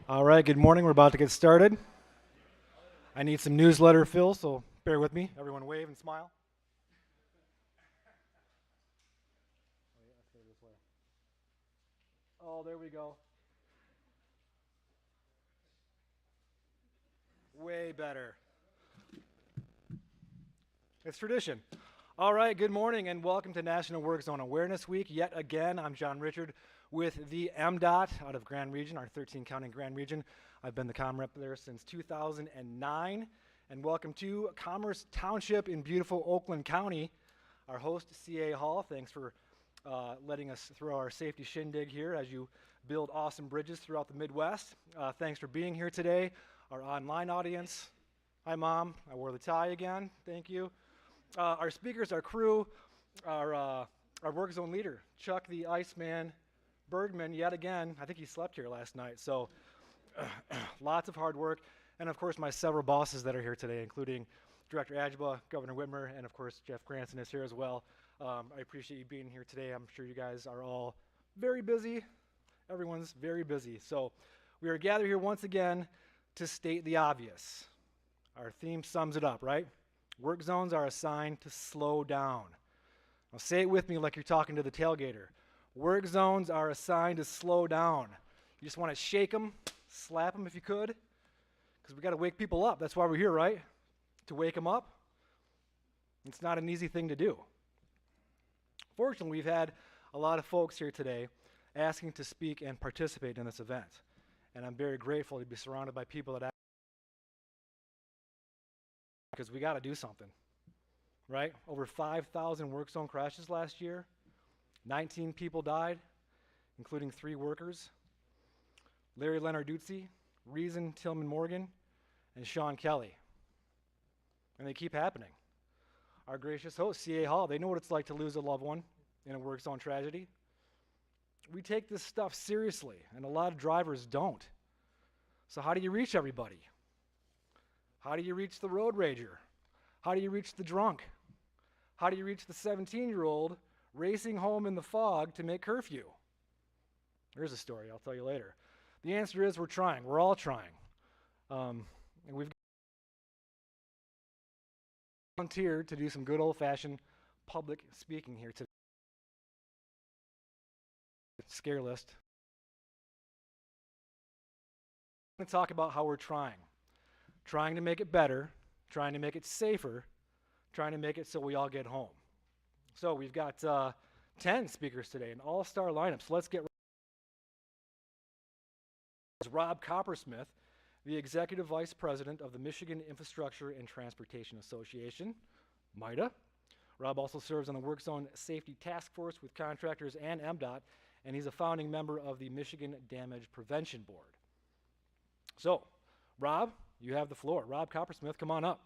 All right, good morning. We're about to get started. I need some newsletter fill, so bear with me. Everyone wave and smile. Oh, there we go. Way better. It's tradition. All right, good morning and welcome to National Work Zone Awareness Week. Yet again, I'm John Richard with the Mdot out of Grand Region, our 13 county Grand Region. I've been the comm rep there since 2009. And welcome to Commerce Township in beautiful Oakland County. Our host, CA Hall, thanks for letting us throw our safety shindig here as you build awesome bridges throughout the Midwest. Thanks for being here today. Our online audience. Hi, Mom. I wore the tie again. Thank you. Our speakers, our crew, our work zone leader, Chuck the Iceman Bergman, yet again. I think he slept here last night. So lots of hard work. And of course, my several bosses that are here today, including Director Ajegba, Governor Whitmer, and of course, Jeff Cranston is here as well. I appreciate you being here today. I'm sure you guys are all very busy. Everyone's very busy. So we are gathered here once again to state the obvious. Our theme sums it up, right? Work zones are assigned to slow down. Now say it with me like you're talking to the tailgater. Work zones are assigned to slow down. You just want to shake them, slap them if you could, because we got to wake people up. That's why we're here, right? To wake them up. It's not an easy thing to do. Fortunately, we've had a lot of folks here today asking to speak and participate in this event. And I'm very grateful to be surrounded by people that because we got to do something, right? Over 5,000 work zone crashes last year. 19 people died, including 3 workers. Larry Lenarduzzi, Reason Tillman Morgan, and Sean Kelly. And they keep happening. Our gracious host, CA Hall, they know what it's like to lose a loved one in a work zone tragedy. We take this stuff seriously, and a lot of drivers don't. So how do you reach everybody? How do you reach the road rager? How do you reach the drunk? How do you reach the 17-year-old racing home in the fog to make curfew? There's a story I'll tell you later. The answer is we're trying. We're all trying. And we've volunteered to do some good old-fashioned public speaking here today. Scare list. I'm going to talk about how we're trying to make it better, trying to make it safer, trying to make it so we all get home. So we've got 10 speakers today, an all-star lineup. So let's get Rob Coppersmith, the Executive Vice President of the Michigan Infrastructure and Transportation Association, MITA. Rob also serves on the Work Zone Safety Task Force with contractors and Mdot, and he's a founding member of the Michigan Damage Prevention Board. So, Rob, you have the floor. Rob Coppersmith, come on up.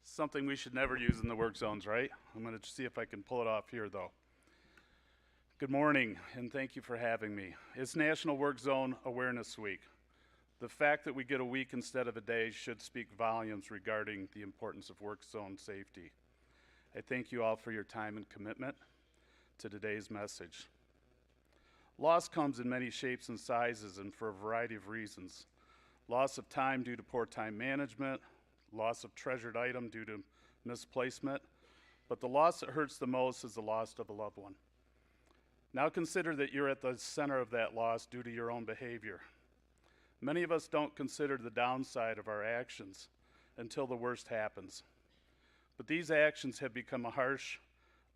Something we should never use in the work zones, right? I'm going to see if I can pull it off here, though. Good morning, and thank you for having me. It's National Work Zone Awareness Week. The fact that we get a week instead of a day should speak volumes regarding the importance of work zone safety. I thank you all for your time and commitment to today's message. Loss comes in many shapes and sizes and for a variety of reasons. Loss of time due to poor time management, loss of treasured item due to misplacement, but the loss that hurts the most is the loss of a loved one. Now consider that you're at the center of that loss due to your own behavior. Many of us don't consider the downside of our actions until the worst happens. But these actions have become a harsh,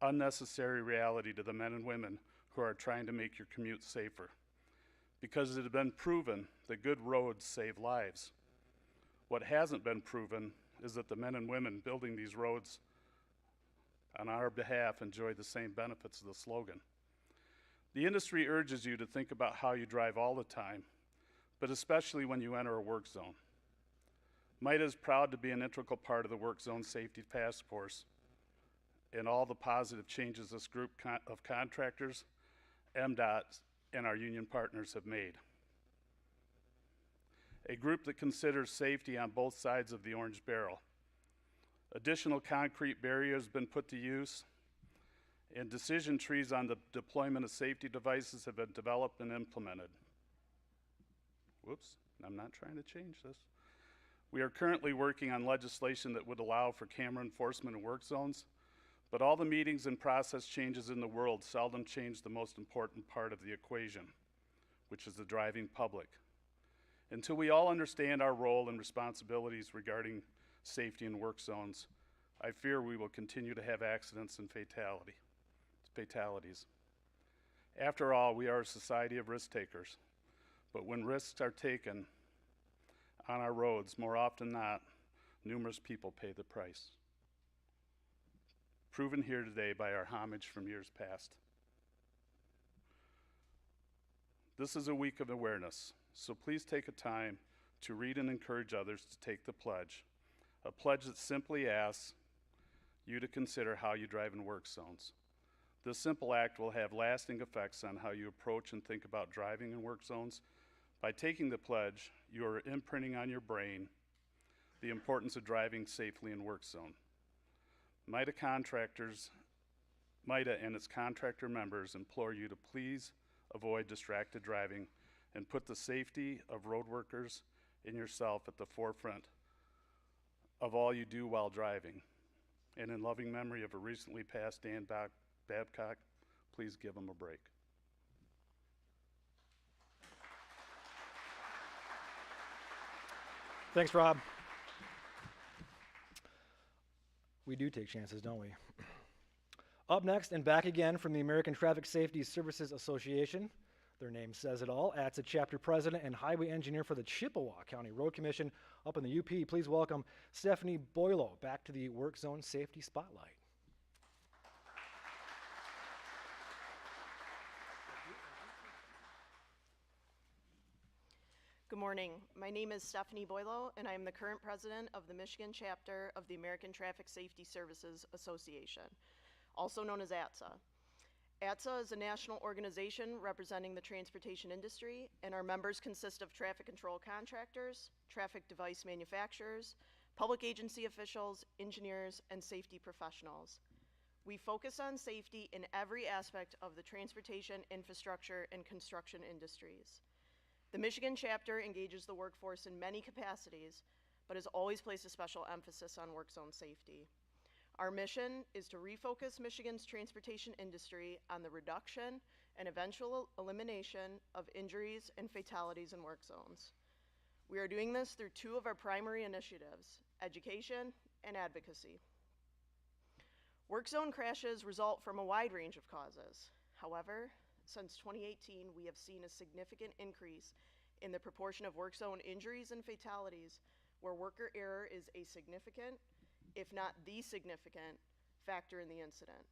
unnecessary reality to the men and women who are trying to make your commute safer, because it has been proven that good roads save lives. What hasn't been proven is that the men and women building these roads on our behalf enjoy the same benefits of the slogan. The industry urges you to think about how you drive all the time, but especially when you enter a work zone. MITA is proud to be an integral part of the Work Zone Safety Task Force and all the positive changes this group of contractors, Mdot, and our union partners have made. A group that considers safety on both sides of the orange barrel. Additional concrete barriers have been put to use. And decision trees on the deployment of safety devices have been developed and implemented. Whoops, I'm not trying to change this. We are currently working on legislation that would allow for camera enforcement in work zones, but all the meetings and process changes in the world seldom change the most important part of the equation, which is the driving public. Until we all understand our role and responsibilities regarding safety in work zones, I fear we will continue to have accidents and fatalities. After all, we are a society of risk takers, but when risks are taken on our roads, more often than not, numerous people pay the price. Proven here today by our homage from years past. This is a week of awareness, so please take a time to read and encourage others to take the pledge, a pledge that simply asks you to consider how you drive in work zones. This simple act will have lasting effects on how you approach and think about driving in work zones. By taking the pledge, you are imprinting on your brain the importance of driving safely in work zone. MITA and its contractor members implore you to please avoid distracted driving and put the safety of road workers and yourself at the forefront of all you do while driving. And in loving memory of a recently passed Dan Babcock, please give him a break. Thanks, Rob. We do take chances, don't we? Up next and back again from the American Traffic Safety Services Association, their name says it all, ATSSA Chapter President and Highway Engineer for the Chippewa County Road Commission up in the UP. Please welcome Stephanie Boileau back to the Work Zone Safety Spotlight. Good morning. My name is Stephanie Boileau, and I am the current president of the Michigan chapter of the American Traffic Safety Services Association, also known as ATSSA. ATSSA is a national organization representing the transportation industry, and our members consist of traffic control contractors, traffic device manufacturers, public agency officials, engineers, and safety professionals. We focus on safety in every aspect of the transportation, infrastructure, and construction industries. The Michigan chapter engages the workforce in many capacities, but has always placed a special emphasis on work zone safety. Our mission is to refocus Michigan's transportation industry on the reduction and eventual elimination of injuries and fatalities in work zones. We are doing this through two of our primary initiatives, education and advocacy. Work zone crashes result from a wide range of causes. However, since 2018, we have seen a significant increase in the proportion of work zone injuries and fatalities where worker error is a significant, if not the significant, factor in the incident.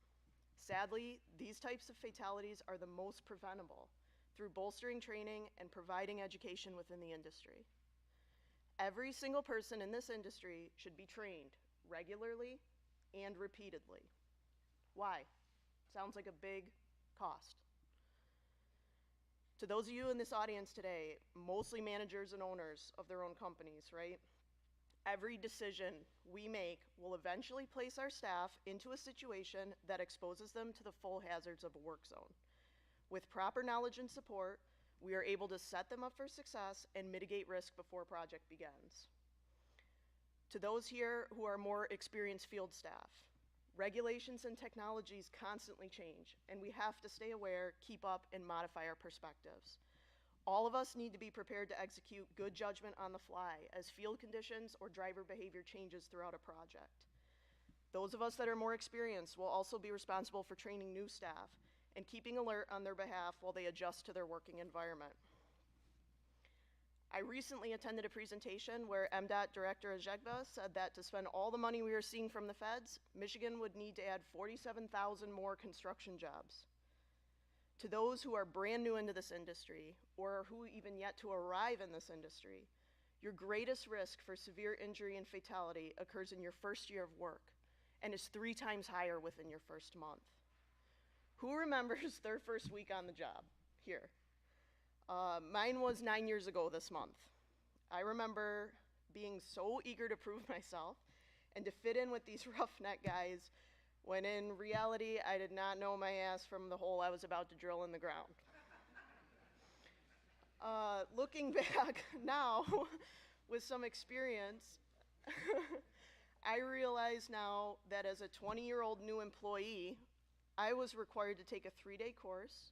Sadly, these types of fatalities are the most preventable through bolstering training and providing education within the industry. Every single person in this industry should be trained regularly and repeatedly. Why? Sounds like a big cost. To those of you in this audience today, mostly managers and owners of their own companies, right? Every decision we make will eventually place our staff into a situation that exposes them to the full hazards of a work zone. With proper knowledge and support, we are able to set them up for success and mitigate risk before a project begins. To those here who are more experienced field staff, regulations and technologies constantly change, and we have to stay aware, keep up, and modify our perspectives. All of us need to be prepared to execute good judgment on the fly as field conditions or driver behavior changes throughout a project. Those of us that are more experienced will also be responsible for training new staff and keeping alert on their behalf while they adjust to their working environment. I recently attended a presentation where Mdot Director Ajegba said that to spend all the money we are seeing from the feds, Michigan would need to add 47,000 more construction jobs. To those who are brand new into this industry, or who even yet to arrive in this industry, your greatest risk for severe injury and fatality occurs in your first year of work, and is 3 times higher within your first month. Who remembers their first week on the job? Here. Mine was 9 years ago this month. I remember being so eager to prove myself and to fit in with these roughneck guys when in reality, I did not know my ass from the hole I was about to drill in the ground. Looking back now, with some experience, I realize now that as a 20-year-old new employee, I was required to take a 3-day course,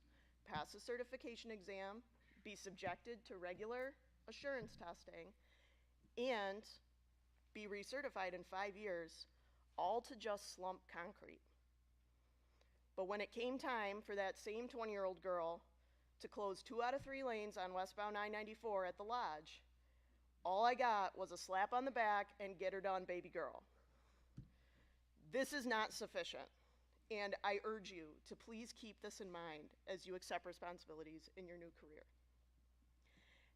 pass a certification exam, be subjected to regular assurance testing, and be recertified in 5 years, all to just slump concrete. But when it came time for that same 20-year-old girl to close 2 out of 3 lanes on westbound I-94 at the lodge, all I got was a slap on the back and get her done, baby girl. This is not sufficient, and I urge you to please keep this in mind as you accept responsibilities in your new career.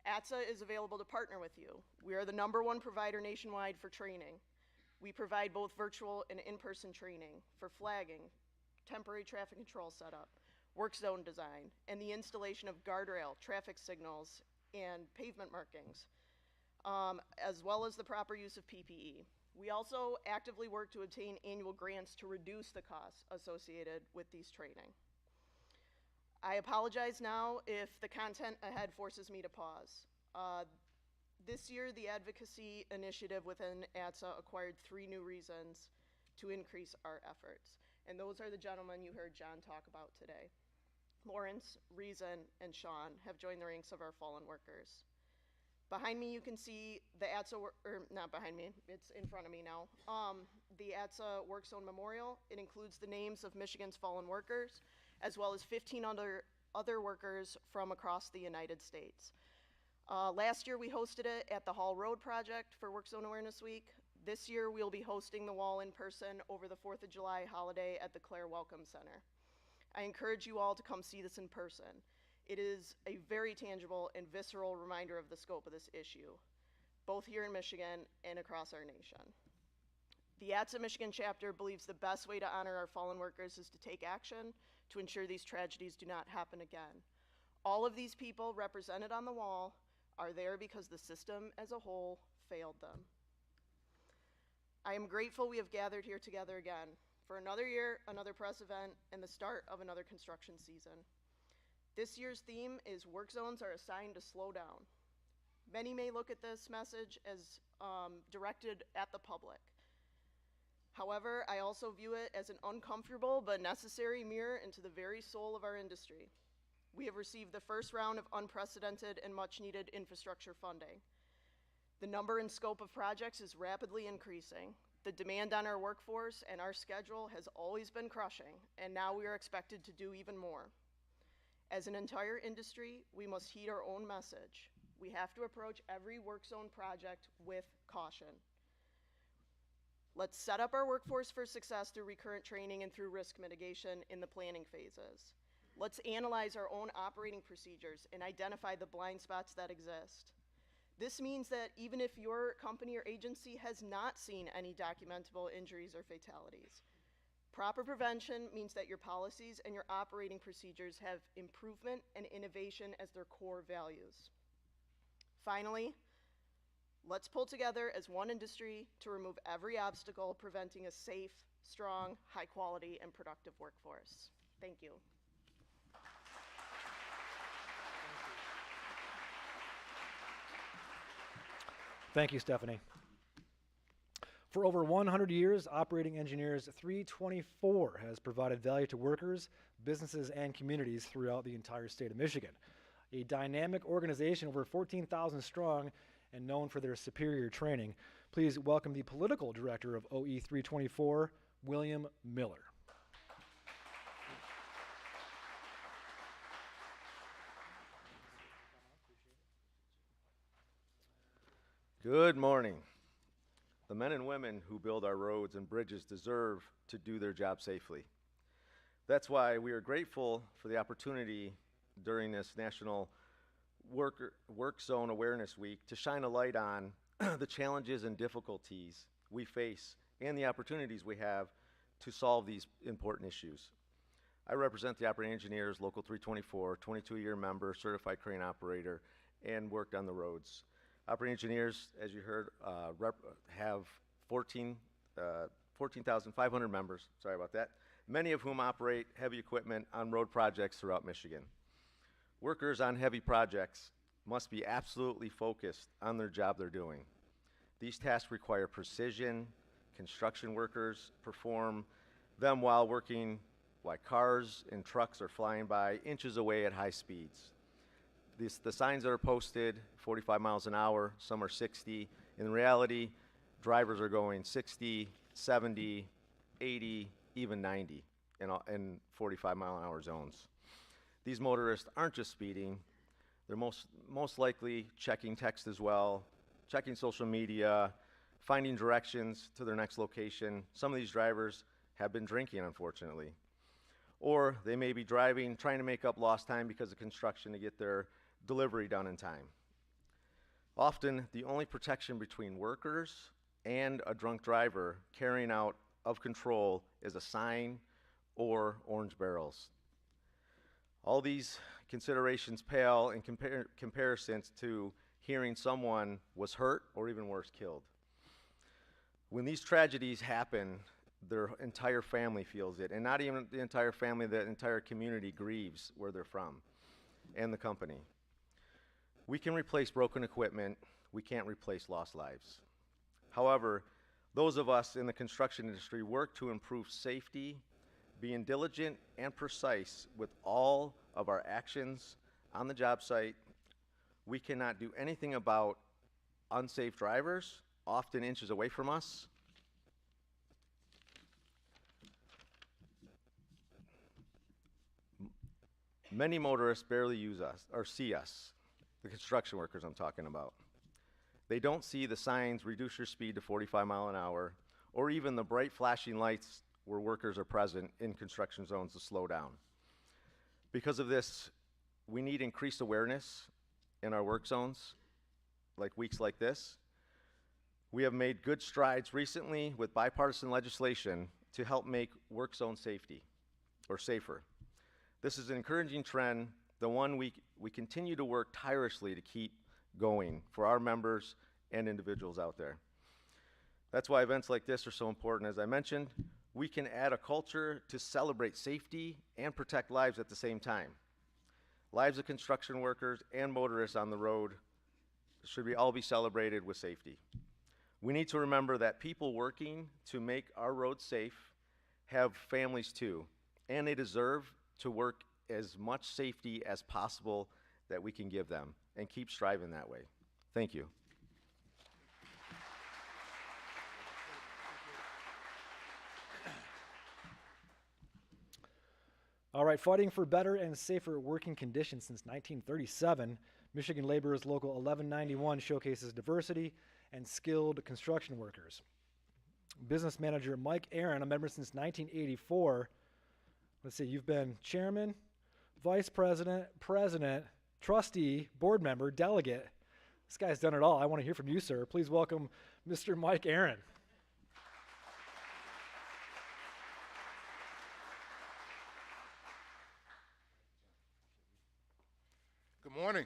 ATSSA is available to partner with you. We are the #1 provider nationwide for training. We provide both virtual and in-person training for flagging, temporary traffic control setup, work zone design, and the installation of guardrail, traffic signals, and pavement markings, as well as the proper use of PPE. We also actively work to obtain annual grants to reduce the costs associated with these training. I apologize now if the content ahead forces me to pause. This year, the advocacy initiative within ATSSA acquired 3 new reasons to increase our efforts. And those are the gentlemen you heard John talk about today. Lawrence, Reason, and Sean have joined the ranks of our fallen workers. Behind me, you can see the ATSSA, or not behind me, it's in front of me now, the ATSSA Work Zone Memorial. It includes the names of Michigan's fallen workers, as well as 15 other workers from across the United States. Last year, we hosted it at the Hall Road Project for Work Zone Awareness Week. This year, we'll be hosting the wall in person over the 4th of July holiday at the Claire Welcome Center. I encourage you all to come see this in person. It is a very tangible and visceral reminder of the scope of this issue, both here in Michigan and across our nation. The ATSSA Michigan chapter believes the best way to honor our fallen workers is to take action to ensure these tragedies do not happen again. All of these people represented on the wall are there because the system as a whole failed them. I am grateful we have gathered here together again for another year, another press event, and the start of another construction season. This year's theme is work zones are assigned to slow down. Many may look at this message as directed at the public. However, I also view it as an uncomfortable but necessary mirror into the very soul of our industry. We have received the first round of unprecedented and much needed infrastructure funding. The number and scope of projects is rapidly increasing. The demand on our workforce and our schedule has always been crushing, and now we are expected to do even more. As an entire industry, we must heed our own message. We have to approach every work zone project with caution. Let's set up our workforce for success through recurrent training and through risk mitigation in the planning phases. Let's analyze our own operating procedures and identify the blind spots that exist. This means that even if your company or agency has not seen any documentable injuries or fatalities, proper prevention means that your policies and your operating procedures have improvement and innovation as their core values. Finally, let's pull together as one industry to remove every obstacle preventing a safe, strong, high quality, and productive workforce. Thank you. Thank you, Stephanie. For over 100 years, Operating Engineers 324 has provided value to workers, businesses, and communities throughout the entire state of Michigan. A dynamic organization over 14,000 strong and known for their superior training. Please welcome the Political Director of OE 324, William Miller. Good morning. The men and women who build our roads and bridges deserve to do their job safely. That's why we are grateful for the opportunity during this National Work Zone Awareness Week to shine a light on the challenges and difficulties we face and the opportunities we have to solve these important issues. I represent the Operating Engineers Local 324, 22-year member, certified crane operator, and worked on the roads. Operating Engineers, as you heard, have 14 14,500 members, sorry about that, many of whom operate heavy equipment on road projects throughout Michigan. Workers on heavy projects must be absolutely focused on their job they're doing. These tasks require precision. Construction workers perform them while cars and trucks are flying by inches away at high speeds. The signs that are posted, 45 miles an hour, some are 60. In reality, drivers are going 60, 70, 80, even 90 in 45 mile an hour zones. These motorists aren't just speeding, they're most likely checking text as well, checking social media, finding directions to their next location. Some of these drivers have been drinking, unfortunately. Or they may be driving, trying to make up lost time because of construction to get their delivery done in time. Often, the only protection between workers and a drunk driver carrying out of control is a sign or orange barrels. All these considerations pale in comparisons to hearing someone was hurt or even worse, killed. When these tragedies happen, their entire family feels it, and not even the entire family, the entire community grieves where they're from and the company. We can replace broken equipment, we can't replace lost lives. However, those of us in the construction industry work to improve safety, being diligent and precise with all of our actions on the job site. We cannot do anything about unsafe drivers, often inches away from us. Many motorists barely use us or see us, the construction workers I'm talking about. They don't see the signs, reduce your speed to 45 mile an hour, or even the bright flashing lights where workers are present in construction zones to slow down. Because of this, we need increased awareness in our work zones, like weeks like this. We have made good strides recently with bipartisan legislation to help make work zone safety, or safer. This is an encouraging trend, the one we continue to work tirelessly to keep going for our members and individuals out there. That's why events like this are so important. As I mentioned, we can add a culture to celebrate safety and protect lives at the same time. Lives of construction workers and motorists on the road should all be celebrated with safety. We need to remember that people working to make our roads safe have families too, and they deserve to work as much safety as possible that we can give them, and keep striving that way. Thank you. All right, fighting for better and safer working conditions since 1937, Michigan Laborers Local 1191 showcases diversity and skilled construction workers. Business manager Mike Aaron, a member since 1984. Let's see, you've been chairman, vice president, president, trustee, board member, delegate. This guy's done it all. I want to hear from you, sir. Please welcome Mr. Mike Aaron. Good morning.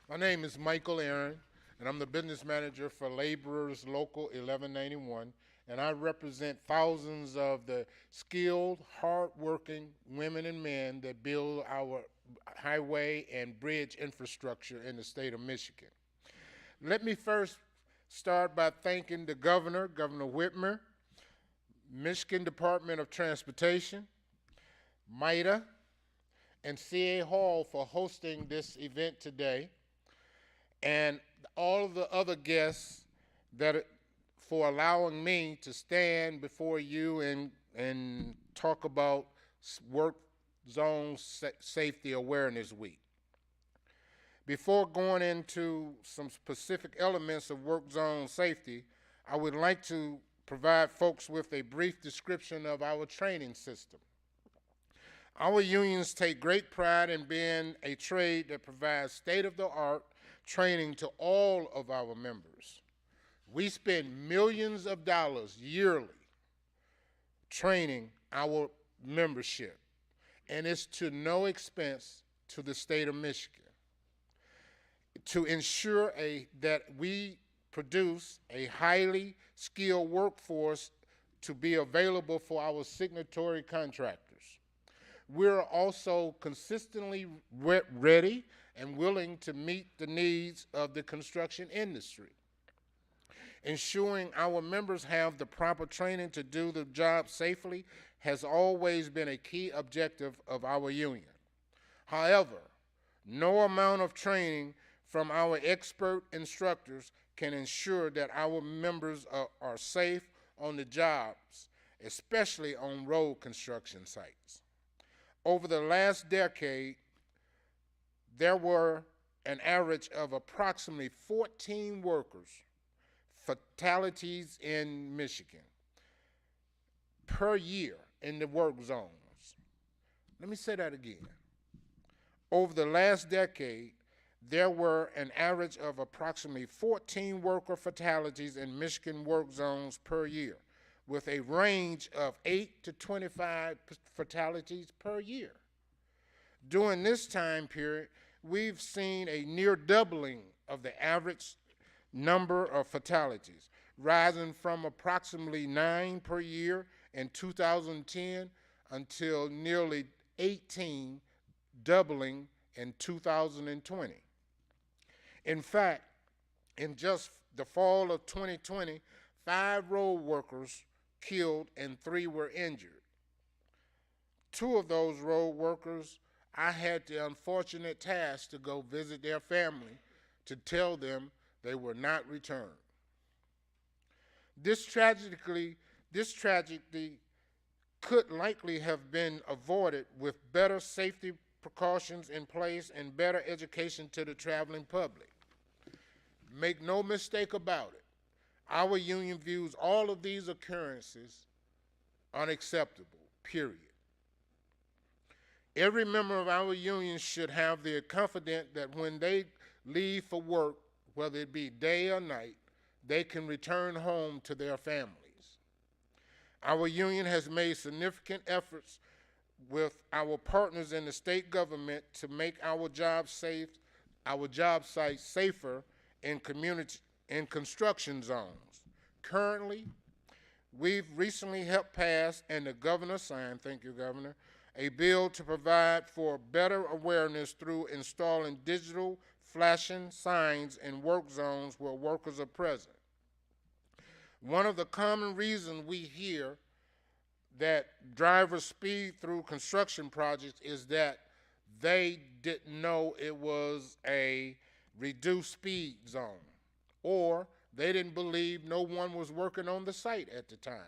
My name is Michael Aaron, and I'm the business manager for Laborers Local 1191, and I represent thousands of the skilled, hard-working women and men that build our highway and bridge infrastructure in the state of Michigan. Let me first start by thanking the governor, Governor Whitmer, Michigan Department of Transportation, MITA, and CA Hall for hosting this event today, and all of the other guests for allowing me to stand before you and talk about Work Zone Safety Awareness Week. Before going into some specific elements of work zone safety, I would like to provide folks with a brief description of our training system. Our unions take great pride in being a trade that provides state-of-the-art training to all of our members. We spend millions of dollars yearly training our membership, and it's to no expense to the state of Michigan. To ensure that we produce a highly skilled workforce to be available for our signatory contractors. We're also consistently ready and willing to meet the needs of the construction industry. Ensuring our members have the proper training to do the job safely has always been a key objective of our union. However, no amount of training from our expert instructors can ensure that our members are safe on the jobs, especially on road construction sites. Over the last decade, there were an average of approximately 14 workers fatalities in Michigan per year in the work zones. Let me say that again. Over the last decade, there were an average of approximately 14 worker fatalities in Michigan work zones per year, with a range of 8 to 25 fatalities per year. During this time period, we've seen a near doubling of the average number of fatalities, rising from approximately 9 per year in 2010 until nearly 18, doubling in 2020. In fact, in just the fall of 2020, 5 road workers killed and 3 were injured. 2 of those road workers, I had the unfortunate task to go visit their family to tell them they were not returned. This tragedy could likely have been avoided with better safety precautions in place and better education to the traveling public. Make no mistake about it, our union views all of these occurrences unacceptable, period. Every member of our union should have the confidence that when they leave for work, whether it be day or night, they can return home to their families. Our union has made significant efforts with our partners in the state government to make our job sites safer in construction zones. Currently, we've recently helped pass, and the governor signed, thank you, Governor, a bill to provide for better awareness through installing digital flashing signs in work zones where workers are present. One of the common reasons we hear that drivers speed through construction projects is that they didn't know it was a reduced speed zone, or they didn't believe no one was working on the site at the time.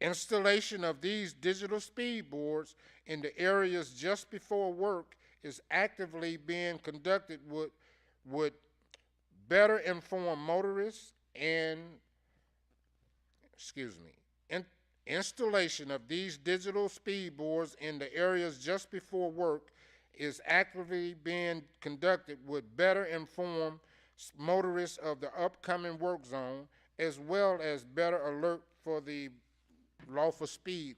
Installation of these digital speed boards in the areas just before work is actively being conducted would better inform motorists and, installation of these digital speed boards in the areas just before work is actively being conducted would better inform motorists of the upcoming work zone, as well as better alert for the lawful speed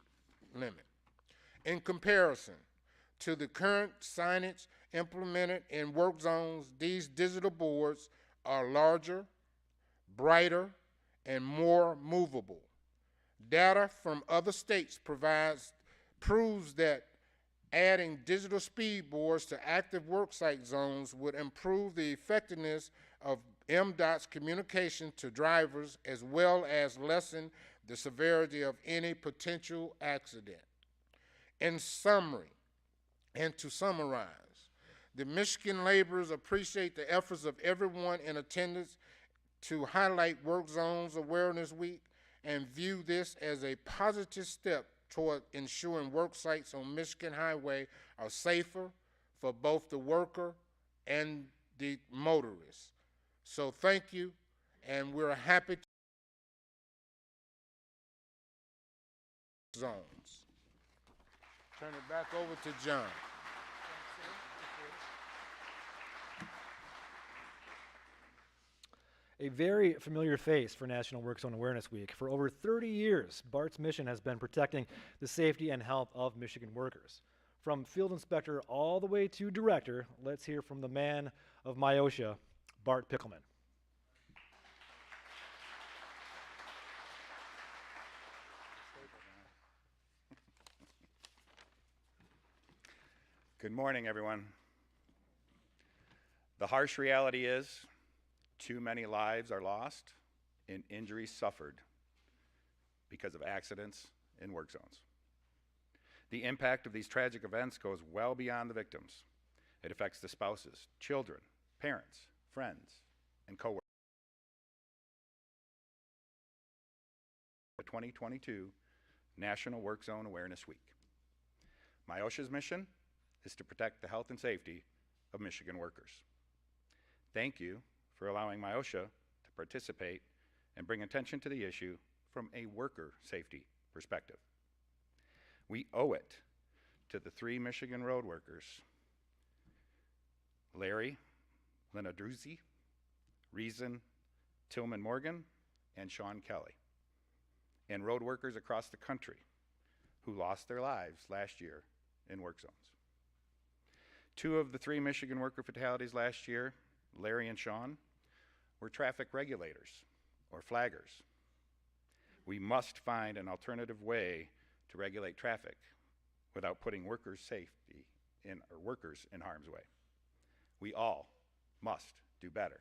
limit. In comparison to the current signage implemented in work zones, these digital boards are larger, brighter, and more movable. Data from other states proves that adding digital speed boards to active worksite zones would improve the effectiveness of Mdot's communication to drivers, as well as lessen the severity of any potential accident. In summary, and to summarize, the Michigan laborers appreciate the efforts of everyone in attendance to highlight Work Zones Awareness Week and view this as a positive step toward ensuring work sites on Michigan Highway are safer for both the worker and the motorist. So thank you, and we're happy to zones. Turn it back over to John. A very familiar face for National Work Zone Awareness Week. For over 30 years, Bart's mission has been protecting the safety and health of Michigan workers. From field inspector all the way to director, let's hear from the man of MIOSHA, Bart Pickelman. Good morning, everyone. The harsh reality is too many lives are lost and injuries suffered because of accidents in work zones. The impact of these tragic events goes well beyond the victims. It affects the spouses, children, parents, friends, and coworkers. The 2022 National Work Zone Awareness Week. MIOSHA's mission is to protect the health and safety of Michigan workers. Thank you for allowing MIOSHA to participate and bring attention to the issue from a worker safety perspective. We owe it to the 3 Michigan road workers, Larry Lenadruzzi, Reason Tillman Morgan, and Sean Kelly, and road workers across the country who lost their lives last year in work zones. 2 of the 3 Michigan worker fatalities last year, Larry and Sean, were traffic regulators or flaggers. We must find an alternative way to regulate traffic without putting workers' in harm's way. We all must do better.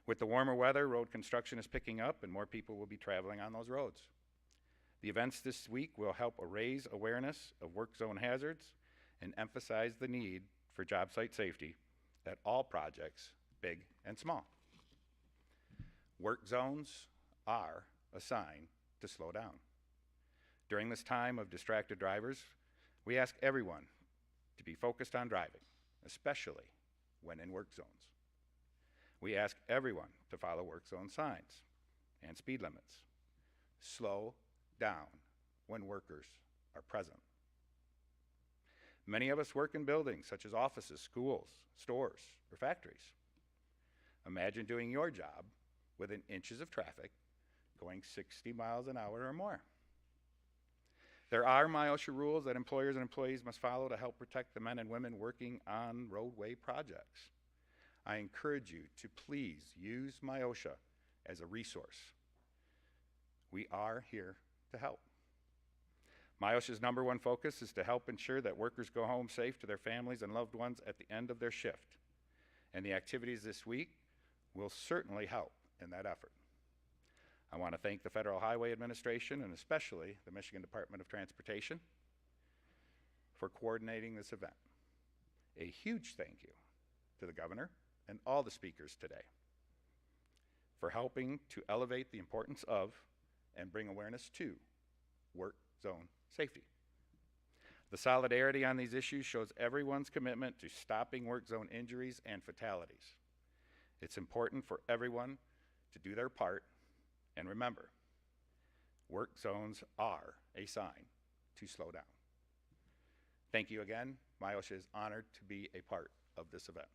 With the warmer weather, road construction is picking up and more people will be traveling on those roads. The events this week will help raise awareness of work zone hazards and emphasize the need for job site safety at all projects, big and small. Work zones are a sign to slow down. During this time of distracted drivers, we ask everyone to be focused on driving, especially when in work zones. We ask everyone to follow work zone signs and speed limits. Slow down when workers are present. Many of us work in buildings such as offices, schools, stores, or factories. Imagine doing your job within inches of traffic going 60 miles an hour or more. There are MIOSHA rules that employers and employees must follow to help protect the men and women working on roadway projects. I encourage you to please use MIOSHA as a resource. We are here to help. MIOSHA's #1 focus is to help ensure that workers go home safe to their families and loved ones at the end of their shift. And the activities this week will certainly help in that effort. I want to thank the Federal Highway Administration and especially the Michigan Department of Transportation for coordinating this event. A huge thank you to the Governor and all the speakers today for helping to elevate the importance of and bring awareness to work zone safety. The solidarity on these issues shows everyone's commitment to stopping work zone injuries and fatalities. It's important for everyone to do their part, and remember, work zones are a sign to slow down. Thank you again. MIOSHA is honored to be a part of this event.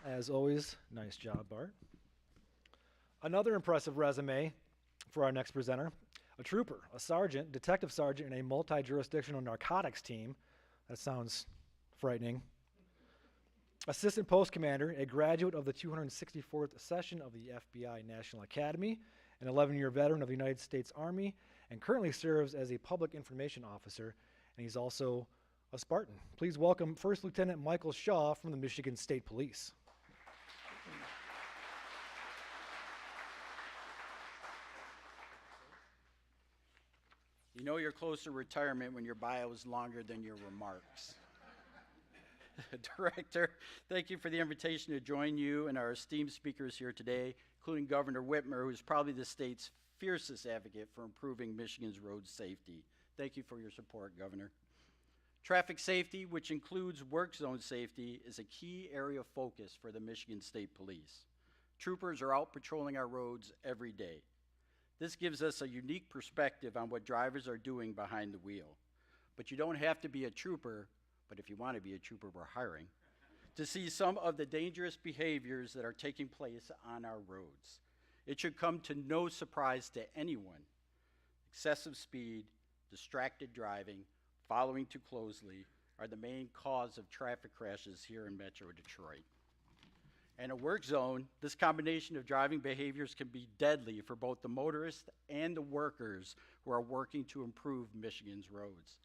As always, nice job, Bart. Another impressive resume for our next presenter, a trooper, a sergeant, detective sergeant in a multi-jurisdictional narcotics team. That sounds frightening. Assistant post commander, a graduate of the 264th session of the FBI National Academy, an 11-year veteran of the United States Army, and currently serves as a public information officer, and he's also a Spartan. Please welcome First Lieutenant Michael Shaw from the Michigan State Police. You know you're close to retirement when your bio is longer than your remarks. Director, thank you for the invitation to join you and our esteemed speakers here today, including Governor Whitmer, who's probably the state's fiercest advocate for improving Michigan's road safety. Thank you for your support, Governor. Traffic safety, which includes work zone safety, is a key area of focus for the Michigan State Police. Troopers are out patrolling our roads every day. This gives us a unique perspective on what drivers are doing behind the wheel. But you don't have to be a trooper, but if you want to be a trooper, we're hiring, to see some of the dangerous behaviors that are taking place on our roads. It should come to no surprise to anyone. Excessive speed, distracted driving, following too closely are the main cause of traffic crashes here in Metro Detroit. In a work zone, this combination of driving behaviors can be deadly for both the motorists and the workers who are working to improve Michigan's roads.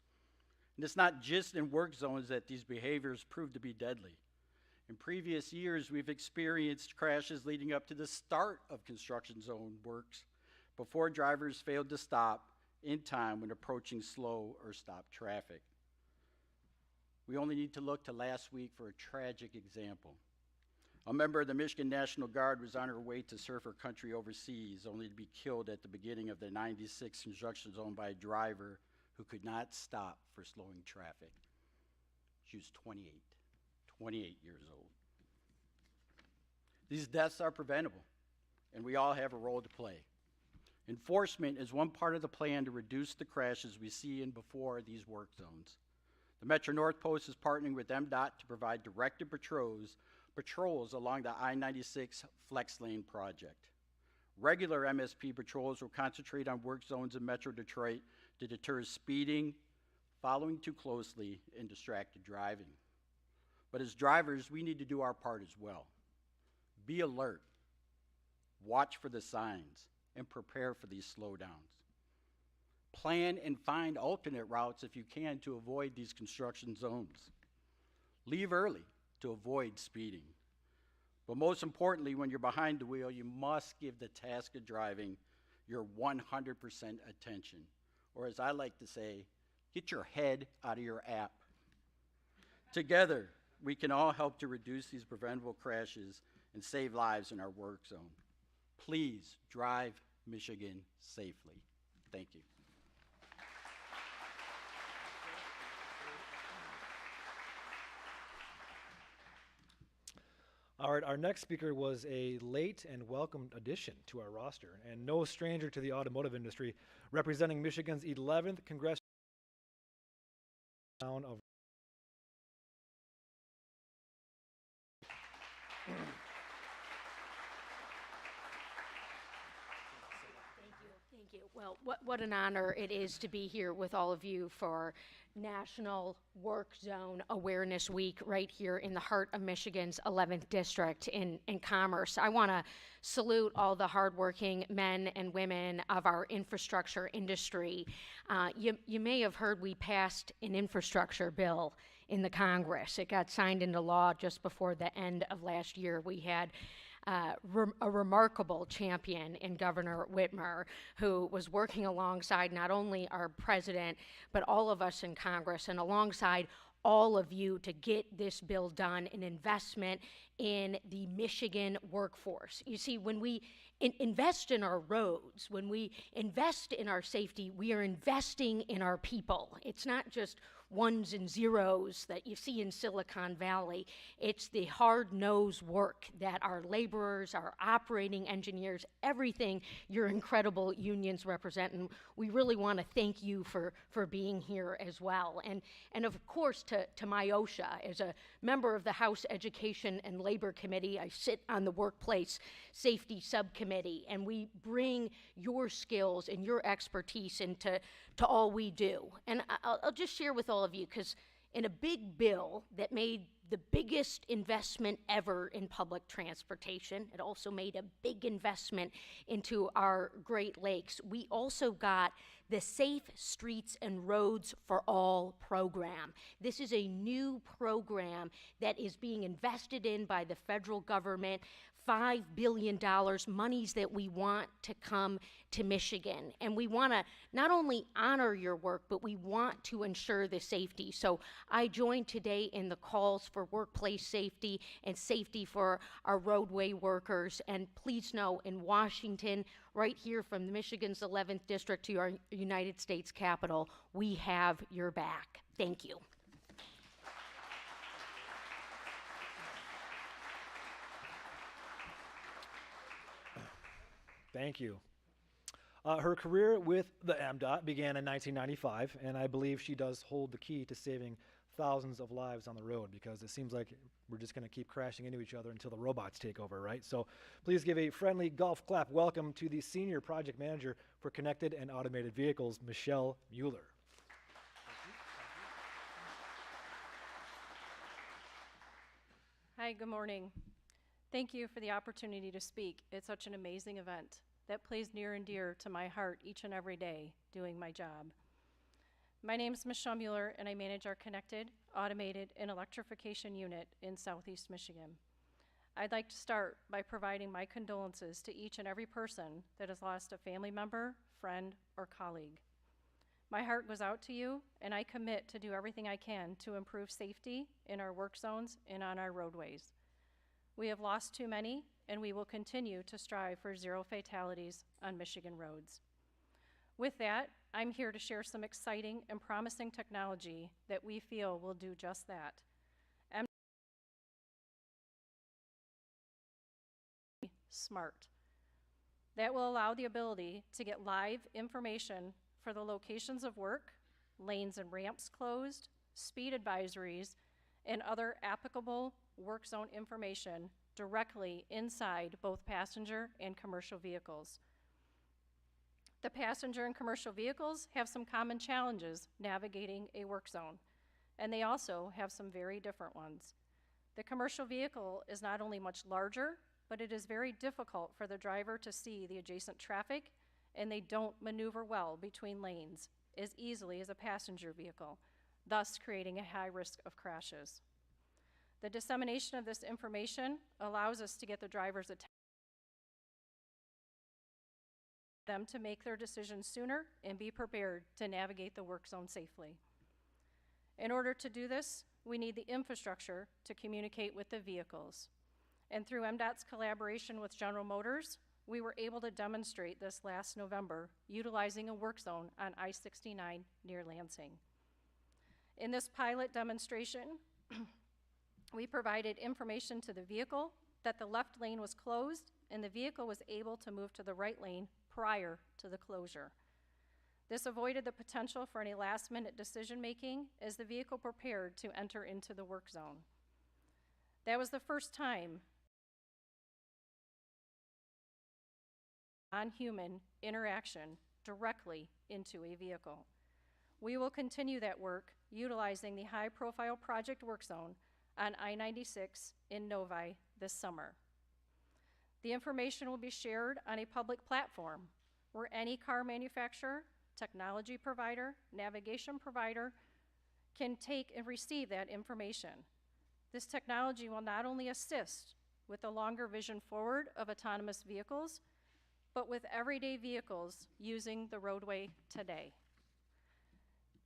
And it's not just in work zones that these behaviors prove to be deadly. In previous years, we've experienced crashes leading up to the start of construction zone works before drivers failed to stop in time when approaching slow or stopped traffic. We only need to look to last week for a tragic example. A member of the Michigan National Guard was on her way to surf her country overseas, only to be killed at the beginning of the 96 construction zone by a driver who could not stop for slowing traffic. She was 28 years old. These deaths are preventable, and we all have a role to play. Enforcement is one part of the plan to reduce the crashes we see in before these work zones. The Metro North Post is partnering with Mdot to provide directed patrols along the I-96 Flex Lane project. Regular MSP patrols will concentrate on work zones in Metro Detroit to deter speeding, following too closely, and distracted driving. But as drivers, we need to do our part as well. Be alert, watch for the signs, and prepare for these slowdowns. Plan and find alternate routes if you can to avoid these construction zones. Leave early to avoid speeding. But most importantly, when you're behind the wheel, you must give the task of driving your 100% attention. Or as I like to say, get your head out of your app. Together, we can all help to reduce these preventable crashes and save lives in our work zone. Please drive Michigan safely. Thank you. All right, our next speaker was a late and welcomed addition to our roster, and no stranger to the automotive industry, representing Michigan's 11th congressional town of Thank you. Well, what an honor it is to be here with all of you for National Work Zone Awareness Week right here in the heart of Michigan's 11th District in Commerce. I want to salute all the hardworking men and women of our infrastructure industry. You may have heard we passed an infrastructure bill in the Congress. It got signed into law just before the end of last year. We had a remarkable champion in Governor Whitmer, who was working alongside not only our president, but all of us in Congress and alongside all of you to get this bill done, an investment in the Michigan workforce. You see, when we invest in our roads, when we invest in our safety, we are investing in our people. It's not just ones and zeros that you see in Silicon Valley. It's the hard-nosed work that our laborers, our operating engineers, everything your incredible unions represent, and we really want to thank you for being here as well. And of course to MIOSHA. As a member of the House Education and Labor Committee, I sit on the Workplace Safety Subcommittee, and we bring your skills and your expertise into all we do. And I'll just share with all of you, because in a big bill that made the biggest investment ever in public transportation, it also made a big investment into our Great Lakes. We also got the Safe Streets and Roads for All program. This is a new program that is being invested in by the federal government, $5 billion, monies that we want to come to Michigan. And we want to not only honor your work, but we want to ensure the safety. So I join today in the calls for workplace safety and safety for our roadway workers. And please know, in Washington, right here from Michigan's 11th District to our United States Capitol, we have your back. Thank you. Thank you. Her career with the Mdot began in 1995, and I believe she does hold the key to saving thousands of lives on the road, because it seems like we're just going to keep crashing into each other until the robots take over, right? So please give a friendly golf clap welcome to the Senior Project Manager for Connected and Automated Vehicles, Michele Mueller. Hi, good morning. Thank you for the opportunity to speak at such an amazing event that plays near and dear to my heart each and every day doing my job. My name is Michele Mueller, and I manage our connected, automated, and electrification unit in Southeast Michigan. I'd like to start by providing my condolences to each and every person that has lost a family member, friend, or colleague. My heart goes out to you, and I commit to do everything I can to improve safety in our work zones and on our roadways. We have lost too many, and we will continue to strive for 0 fatalities on Michigan roads. With that, I'm here to share some exciting and promising technology that we feel will do just that. Smart. That will allow the ability to get live information for the locations of work, lanes and ramps closed, speed advisories, and other applicable work zone information directly inside both passenger and commercial vehicles. The passenger and commercial vehicles have some common challenges navigating a work zone, and they also have some very different ones. The commercial vehicle is not only much larger, but it is very difficult for the driver to see the adjacent traffic, and they don't maneuver well between lanes as easily as a passenger vehicle, thus creating a high risk of crashes. The dissemination of this information allows us to get the driver's attention, them to make their decisions sooner and be prepared to navigate the work zone safely. In order to do this, we need the infrastructure to communicate with the vehicles. And through Mdot's collaboration with General Motors, we were able to demonstrate this last November utilizing a work zone on I-69 near Lansing. In this pilot demonstration, we provided information to the vehicle that the left lane was closed and the vehicle was able to move to the right lane prior to the closure. This avoided the potential for any last-minute decision-making as the vehicle prepared to enter into the work zone. That was the first time non-human interaction directly into a vehicle. We will continue that work utilizing the high-profile project work zone on I-96 in Novi this summer. The information will be shared on a public platform where any car manufacturer, technology provider, navigation provider can take and receive that information. This technology will not only assist with the longer vision forward of autonomous vehicles, but with everyday vehicles using the roadway today.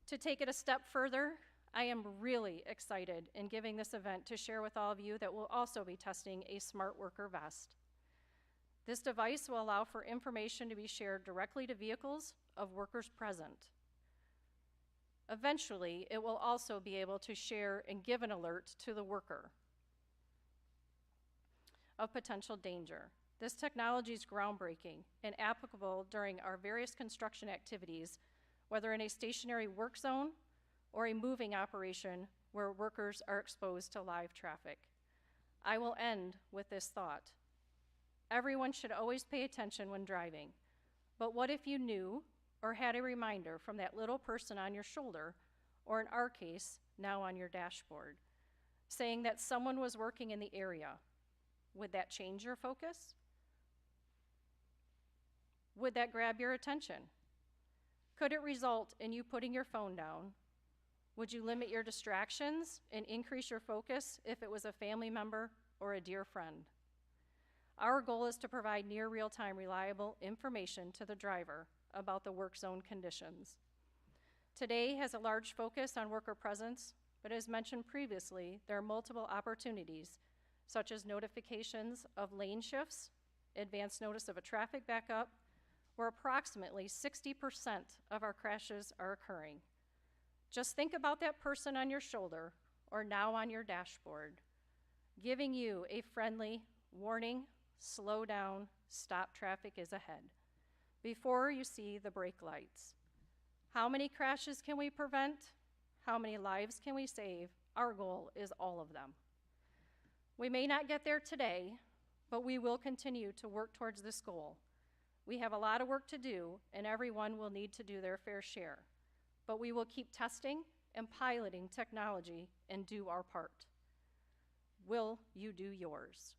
To take it a step further, I am really excited in giving this event to share with all of you that we'll also be testing a smart worker vest. This device will allow for information to be shared directly to vehicles of workers present. Eventually, it will also be able to share and give an alert to the worker of potential danger. This technology is groundbreaking and applicable during our various construction activities, whether in a stationary work zone or a moving operation where workers are exposed to live traffic. I will end with this thought. Everyone should always pay attention when driving, but what if you knew or had a reminder from that little person on your shoulder, or in our case, now on your dashboard, saying that someone was working in the area? Would that change your focus? Would that grab your attention? Could it result in you putting your phone down? Would you limit your distractions and increase your focus if it was a family member or a dear friend? Our goal is to provide near real-time reliable information to the driver about the work zone conditions. Today has a large focus on worker presence, but as mentioned previously, there are multiple opportunities, such as notifications of lane shifts, advance notice of a traffic backup, where approximately 60% of our crashes are occurring. Just think about that person on your shoulder or now on your dashboard, giving you a friendly warning, slow down, stop, traffic is ahead, before you see the brake lights. How many crashes can we prevent? How many lives can we save? Our goal is all of them. We may not get there today, but we will continue to work towards this goal. We have a lot of work to do, and everyone will need to do their fair share. But we will keep testing and piloting technology and do our part. Will you do yours?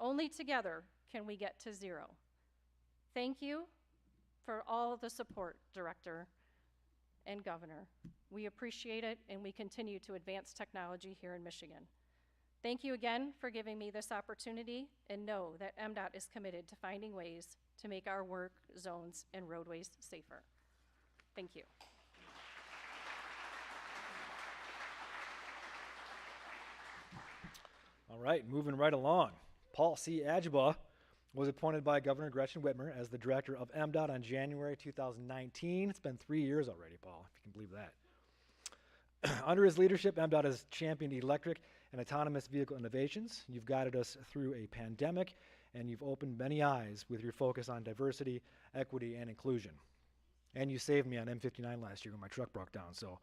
Only together can we get to zero. Thank you for all the support, Director and Governor. We appreciate it, and we continue to advance technology here in Michigan. Thank you again for giving me this opportunity, and know that MDOT is committed to finding ways to make our work zones and roadways safer. Thank you. All right, moving right along. Paul C. Ajegba was appointed by Governor Gretchen Whitmer as the director of MDOT on January 2019. It's been 3 years already, Paul, if you can believe that. Under his leadership, MDOT has championed electric and autonomous vehicle innovations. You've guided us through a pandemic, and you've opened many eyes with your focus on diversity, equity, and inclusion. And you saved me on M59 last year when my truck broke down, so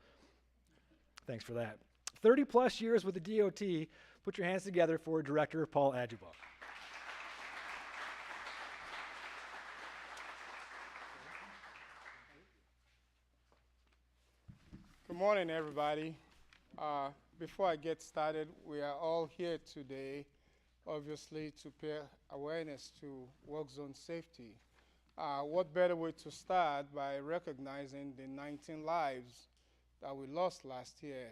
thanks for that. 30 plus years with the DOT. Put your hands together for Director Paul Ajegba. Good morning, everybody. Before I get started, we are all here today, obviously, to pay awareness to work zone safety. What better way to start by recognizing the 19 lives that we lost last year?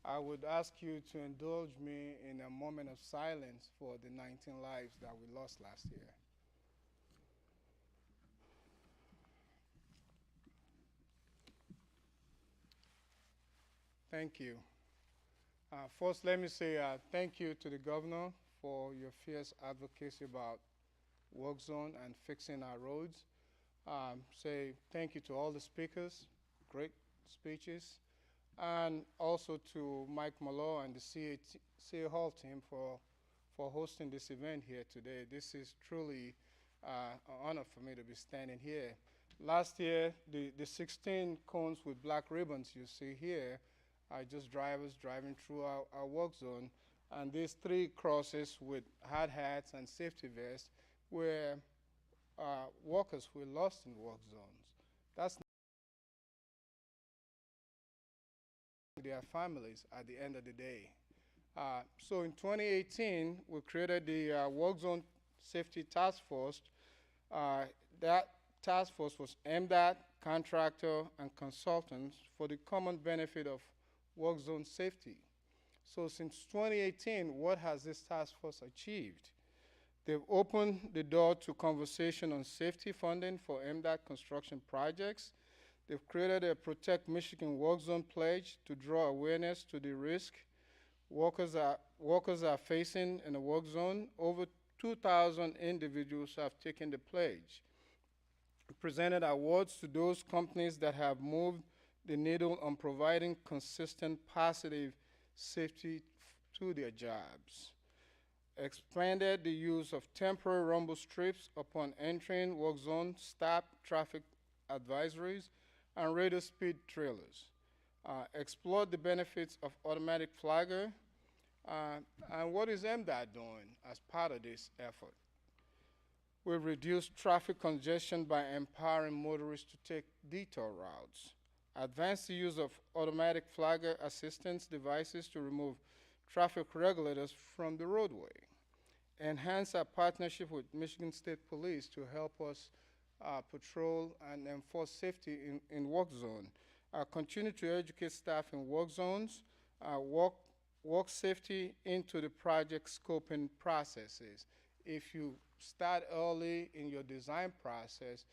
I would ask you to indulge me in a moment of silence for the 19 lives that we lost last year. Thank you. First, let me say thank you to the governor for your fierce advocacy about work zone and fixing our roads. Say thank you to all the speakers, great speeches, and also to Mike Mallow and the City Hall team for hosting this event here today. This is truly an honor for me to be standing here. Last year, the 16 cones with black ribbons you see here are just drivers driving through our work zone, and these 3 crosses with hard hats and safety vests were workers who were lost in work zones. That's their families at the end of the day. So in 2018, we created the Work Zone Safety Task Force. That task force was MDOT, contractor, and consultants for the common benefit of work zone safety. So since 2018, what has this task force achieved? They've opened the door to conversation on safety funding for MDOT construction projects. They've created a Protect Michigan Work Zone Pledge to draw awareness to the risk workers are facing in a work zone. Over 2,000 individuals have taken the pledge. We presented awards to those companies that have moved the needle on providing consistent positive safety to their jobs. Expanded the use of temporary rumble strips upon entering work zone, stop traffic advisories, and radio speed trailers. Explored the benefits of automatic flagger. And what is MDOT doing as part of this effort? We've reduced traffic congestion by empowering motorists to take detour routes. Advanced the use of automatic flagger assistance devices to remove traffic regulators from the roadway. Enhance our partnership with Michigan State Police to help us patrol and enforce safety in work zone. Continue to educate staff in work zones. Work safety into the project scoping processes. If you start early in your design process,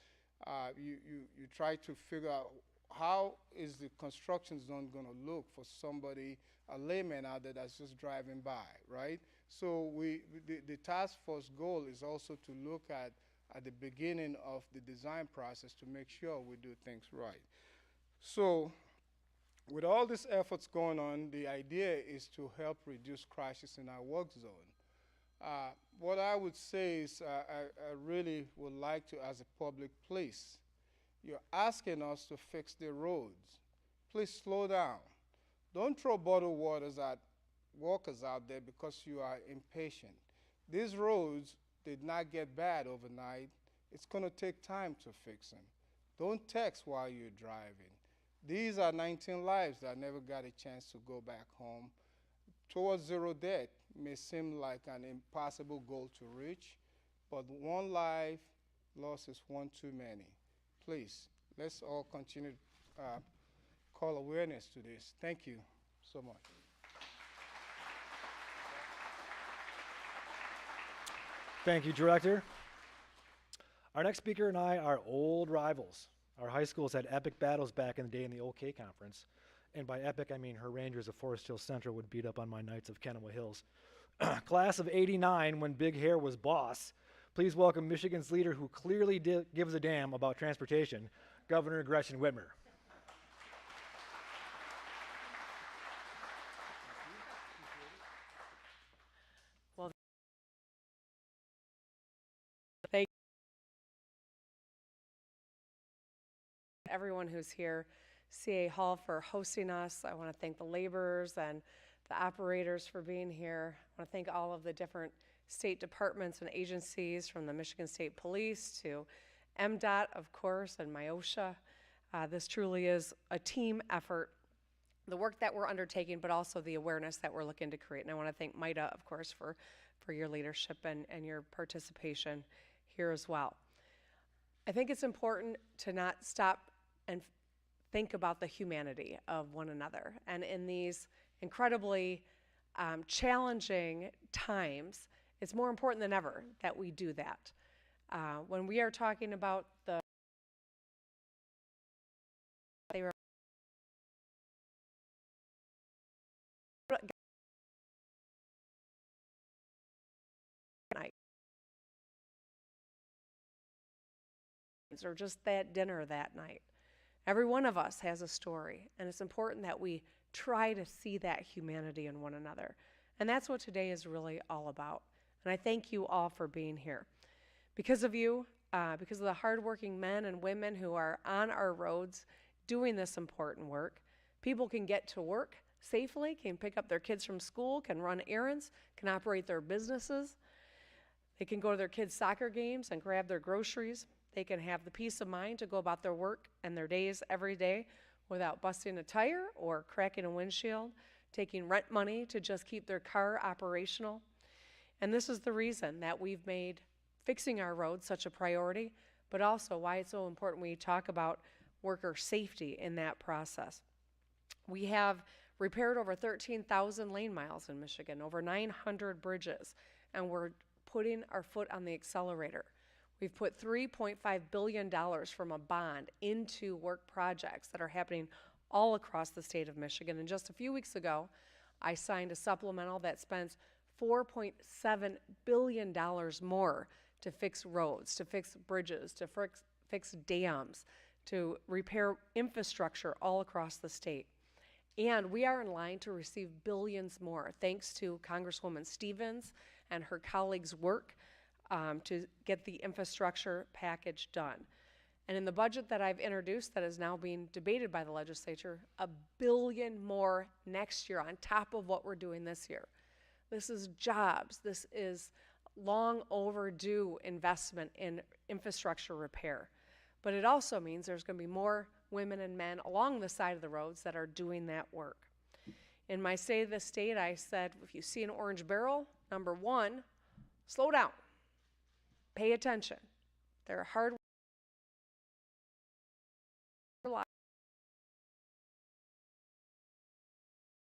you try to figure out how is the construction zone going to look for somebody, a layman out there that's just driving by, right? So the task force goal is also to look at the beginning of the design process to make sure we do things right. So with all these efforts going on, the idea is to help reduce crashes in our work zone. What I would say is I really would like to, as a public police, you're asking us to fix the roads. Please slow down. Don't throw bottled waters at workers out there because you are impatient. These roads did not get bad overnight. It's going to take time to fix them. Don't text while you're driving. These are 19 lives that never got a chance to go back home. Towards zero death may seem like an impossible goal to reach, but one life lost is one too many. Please, let's all continue to call awareness to this. Thank you so much. Thank you, Director. Our next speaker and I are old rivals. Our high schools had epic battles back in the day in the OK Conference. And by epic, I mean her Rangers of Forest Hill Central would beat up on my Knights of Kennewa Hills. Class of '89, when Big Hair was boss. Please welcome Michigan's leader who clearly gives a damn about transportation, Governor Gretchen Whitmer. Everyone who's here, CA Hall for hosting us. I want to thank the laborers and the operators for being here. I want to thank all of the different state departments and agencies, from the Michigan State Police to Mdot, of course, and MIOSHA. This truly is a team effort, the work that we're undertaking, but also the awareness that we're looking to create. And I want to thank MITA, of course, for your leadership and your participation here as well. I think it's important to not stop and think about the humanity of one another. And in these incredibly challenging times, it's more important than ever that we do that. When we are talking about or just that dinner that night. Every one of us has a story, and it's important that we try to see that humanity in one another. And that's what today is really all about. And I thank you all for being here. Because of you, because of the hardworking men and women who are on our roads doing this important work, people can get to work safely, can pick up their kids from school, can run errands, can operate their businesses. They can go to their kids' soccer games and grab their groceries. They can have the peace of mind to go about their work and their days every day without busting a tire or cracking a windshield, taking rent money to just keep their car operational. And this is the reason that we've made fixing our roads such a priority, but also why it's so important we talk about worker safety in that process. We have repaired over 13,000 lane miles in Michigan, over 900 bridges, and we're putting our foot on the accelerator. We've put $3.5 billion from a bond into work projects that are happening all across the state of Michigan. And just a few weeks ago, I signed a supplemental that spends $4.7 billion more to fix roads, to fix bridges, to fix dams, to repair infrastructure all across the state. And we are in line to receive billions more, thanks to Congresswoman Stevens and her colleagues' work to get the infrastructure package done. And in the budget that I've introduced that is now being debated by the legislature, $1 billion more next year on top of what we're doing this year. This is jobs. This is long overdue investment in infrastructure repair. But it also means there's going to be more women and men along the side of the roads that are doing that work. In my State of the State, I said, if you see an orange barrel, number one, slow down. Pay attention. They're hard.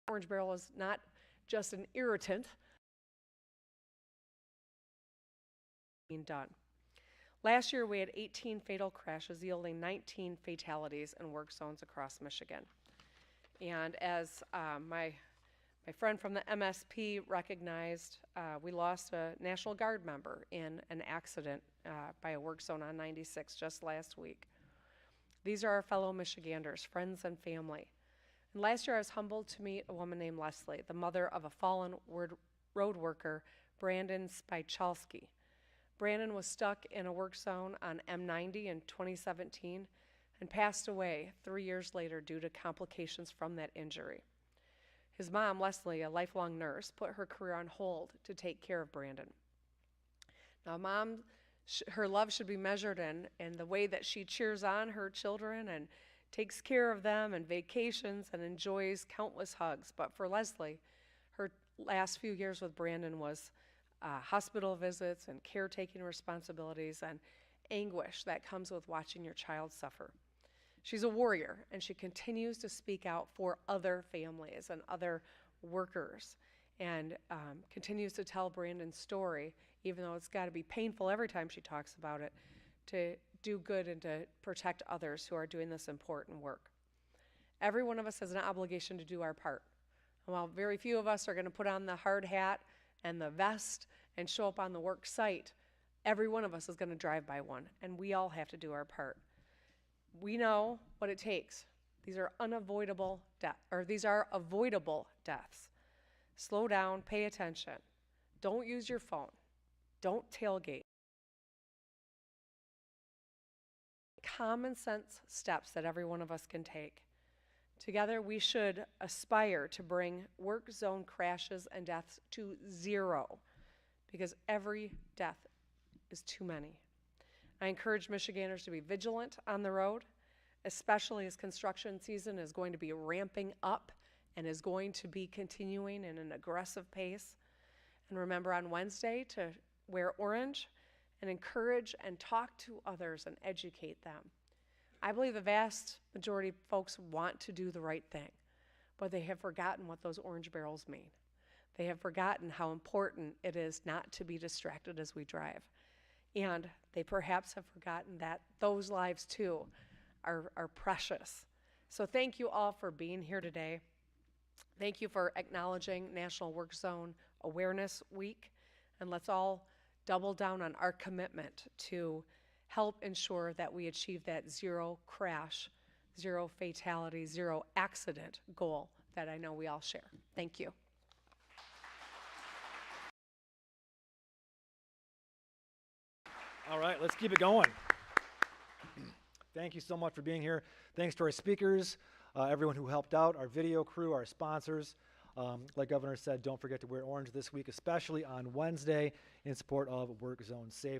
Orange barrel is not just an irritant. Being done. Last year, we had 18 fatal crashes, yielding 19 fatalities in work zones across Michigan. And as my friend from the MSP recognized, we lost a National Guard member in an accident by a work zone on 96 just last week. These are our fellow Michiganders, friends and family. And last year I was humbled to meet a woman named Leslie, the mother of a fallen road worker, Brandon Spichalski. Brandon was stuck in a work zone on M90 in 2017 and passed away 3 years later due to complications from that injury. His mom, Leslie, a lifelong nurse, put her career on hold to take care of Brandon. Now, mom, her love should be measured in the way that she cheers on her children and takes care of them and vacations and enjoys countless hugs. But for Leslie, her last few years with Brandon was hospital visits and caretaking responsibilities and anguish that comes with watching your child suffer. She's a warrior, and she continues to speak out for other families and other workers, and continues to tell Brandon's story, even though it's got to be painful every time she talks about it, to do good and to protect others who are doing this important work. Every one of us has an obligation to do our part. And while very few of us are going to put on the hard hat and the vest and show up on the work site, every one of us is going to drive by one, and we all have to do our part. We know what it takes. These are avoidable deaths. Slow down, pay attention. Don't use your phone. Don't tailgate. Common sense steps that every one of us can take. Together, we should aspire to bring work zone crashes and deaths to 0, because every death is too many. I encourage Michiganders to be vigilant on the road, especially as construction season is going to be ramping up and is going to be continuing in an aggressive pace. And remember on Wednesday to wear orange and encourage and talk to others and educate them. I believe the vast majority of folks want to do the right thing, but they have forgotten what those orange barrels mean. They have forgotten how important it is not to be distracted as we drive. And they perhaps have forgotten that those lives too are precious. So thank you all for being here today. Thank you for acknowledging National Work Zone Awareness Week. And let's all double down on our commitment to help ensure that we achieve that 0 crash, 0 fatality, 0 accident goal that I know we all share. Thank you. All right, let's keep it going. Thank you so much for being here. Thanks to our speakers, everyone who helped out, our video crew, our sponsors. Like Governor said, don't forget to wear orange this week, especially on Wednesday, in support of work zone safety.